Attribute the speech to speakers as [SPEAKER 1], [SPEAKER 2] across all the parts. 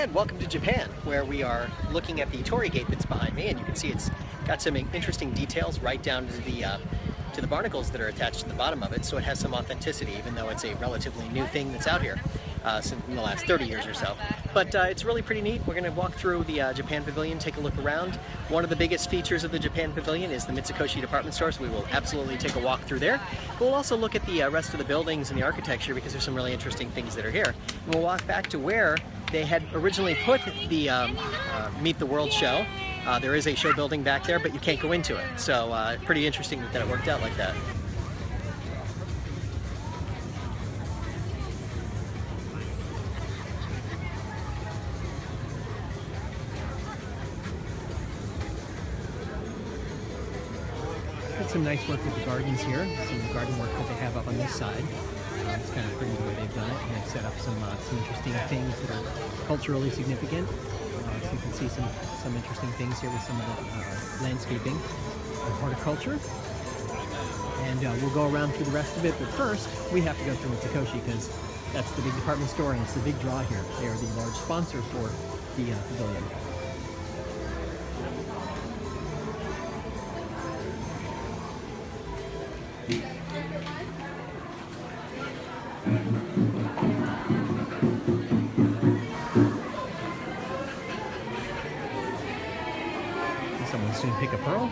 [SPEAKER 1] And welcome to Japan, where we are looking at the torii gate that's behind me, and you can see it's got some interesting details right down to the barnacles that are attached to the bottom of it, so it has some authenticity, even though it's a relatively new thing that's out here since in the last 30 years or so. But it's really pretty neat. We're going to walk through the Japan Pavilion, take a look around. One of the biggest features of the Japan Pavilion is the Mitsukoshi department store, so we will absolutely take a walk through there. But we'll also look at the rest of the buildings and the architecture, because there's some really interesting things that are here. And we'll walk back to where they had originally put the Meet the World show. There is a show building back there, but you can't go into it. So pretty interesting that it worked out like that. Got some nice work with the gardens here, some of the garden work that they have up on this side. It's kind of pretty the way they've done it, and they've set up some interesting things that are culturally significant. So you can see some interesting things here with some of the landscaping and horticulture. And we'll go around through the rest of it, but first we have to go through Mitsukoshi because that's the big department store and it's the big draw here. They are the large sponsor for the pavilion. Someone soon pick a pearl.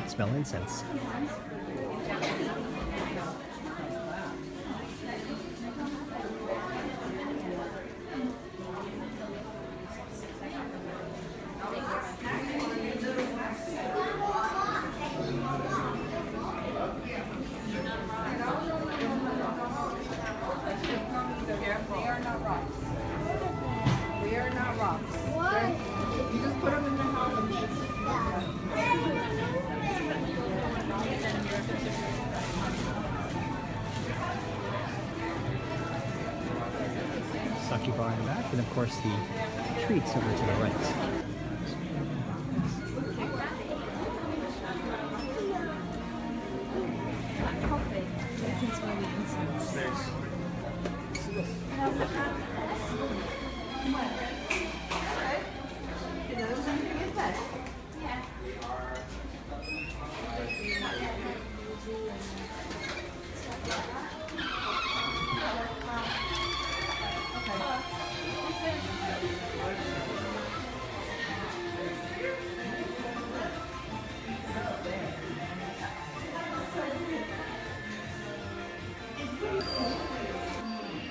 [SPEAKER 1] Smell incense.
[SPEAKER 2] They are not rocks. They are not rocks. What? You just put them in the house and just...
[SPEAKER 1] Sake bar in the back, and of course the treats over to the right.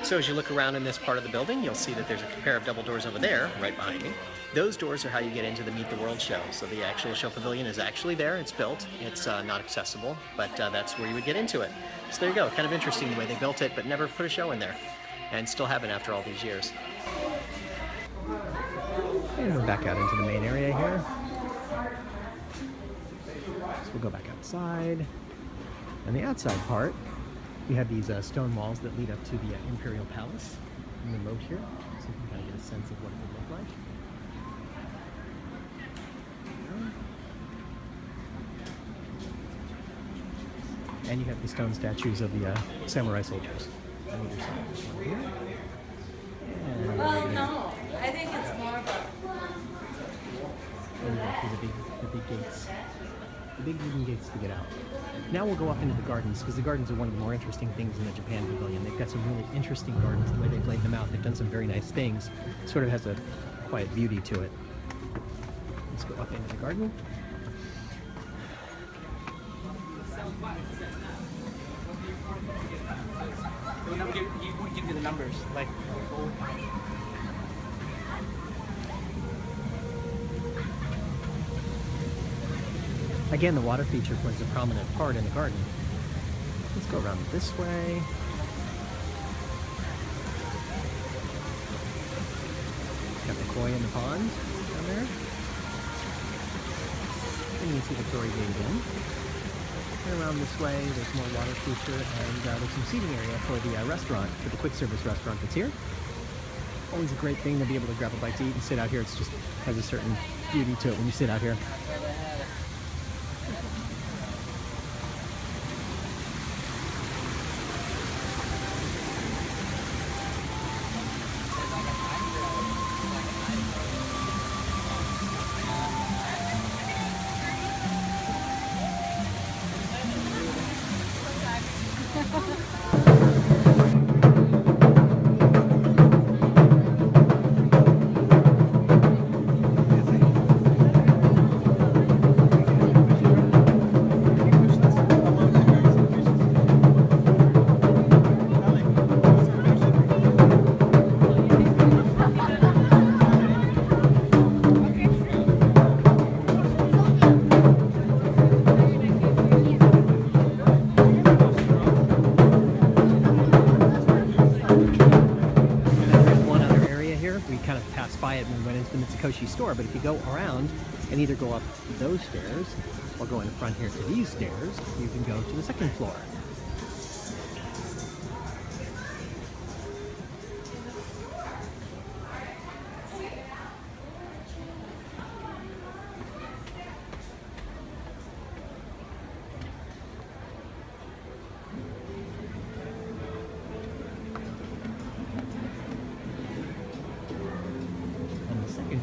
[SPEAKER 1] So as you look around in this part of the building, you'll see that there's a pair of double doors over there, right behind me. Those doors are how you get into the Meet the World show. So the actual show pavilion is actually there, it's built. It's not accessible, but that's where you would get into it. So there you go, kind of interesting the way they built it, but never put a show in there. And still haven't after all these years. And we're back out into the main area here. So we'll go back outside. And the outside part, we have these stone walls that lead up to the Imperial Palace in the moat here, so you can kind of get a sense of what it would look like. And you have the stone statues of the samurai soldiers on either side of this one here. And
[SPEAKER 2] Well, no. I think it's more of a...
[SPEAKER 1] And you go through the big gates. The big wooden gates to get out. Now we'll go up into the gardens, because the gardens are one of the more interesting things in the Japan Pavilion. They've got some really interesting gardens, the way they've laid them out. They've done some very nice things. It sort of has a quiet beauty to it. Let's go up into the garden.
[SPEAKER 3] You give you the numbers. Like,
[SPEAKER 1] again, the water feature plays a prominent part in the garden. Let's go around this way. Got the koi in the pond down there. And you can see the Torii Gate again. And around this way, there's more water feature, and there's some seating area for the restaurant, for the quick service restaurant that's here. Always a great thing to be able to grab a bite to eat and sit out here. It's just has a certain beauty to it when you sit out here. By it when we went into the Mitsukoshi store, but if you go around and either go up those stairs or go in front here to these stairs, you can go to the second floor.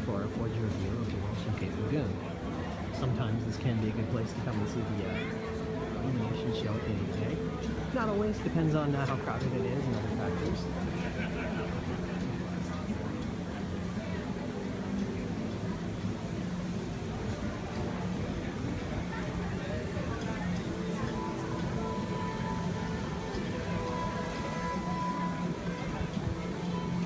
[SPEAKER 1] For a affords you a view of the Ocean Cape Lagoon. Sometimes this can be a good place to come and see the illumination show at the end of the day. Not always, depends on how crowded it is and other factors.